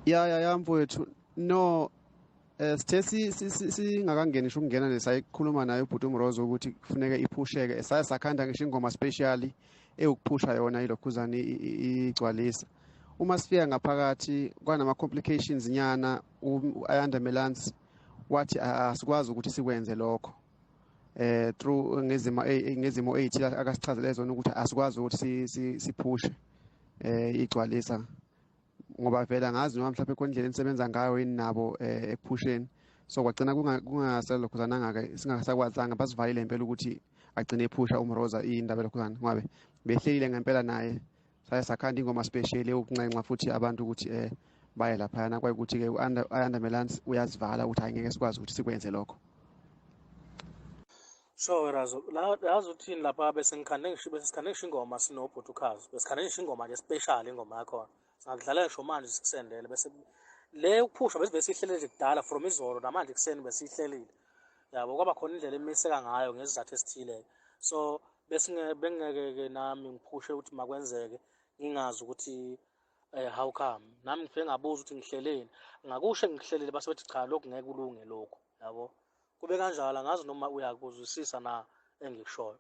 ya mfowethu no sithe singakangeni ngisho ukungena nesayikhuluma naye ubhuti uMrozo ukuthi kufuneka iphusheke saya sakhanda ngisho ingoma specially ewukuphusha yona ilokhuzana igcwalisa uma sifika ngaphakathi kwanama complications nyana uAyanda Melans wathi asikwazi ukuthi sikwenze lokho through ngezimo ezithile akasichazele zona ukuthi asikwazi ukuthi siphushe igcwalisa ngoba vela ngazi noma mhlawumbe khona indlela enisebenza ngayo yini nabo ekuphusheni so kwagcina kungasalokhuzana ngake singasakwazanga basivalile impela ukuthi agcine ephusha uMroza indaba lokhuzana ngabe behlelile ngempela naye saya sakhanda ingoma special yokuncenxa futhi abantu ukuthi baye lapha kwaye ukuthi ke uAyanda Melans uyazivala ukuthi angeke sikwazi ukuthi sikwenze lokho. So Razo, yazi uthini lapha besikhande ngisho ingoma sinobhuti ukhazi. Besikhande ngisho ingoma nje special ingoma yakho. Singakudlalela ngisho manje sikusendele bese le ukuphusha bese sihlelele nje kudala from izolo namanje kuseni besihlelile. Yabo kwaba khona indlela emiseka ngayo ngesizathu esithile. So bengeke nami ngiphushe ukuthi makwenzeke ngingazi ukuthi how come nami ngifike ngabuza ukuthi ngihleleni ngakusho ngihlelele base bethi cha lokhu ngeke kulunge lokho yabo kube kanjalo angazi noma uyakuzwisisa na engikushoyo.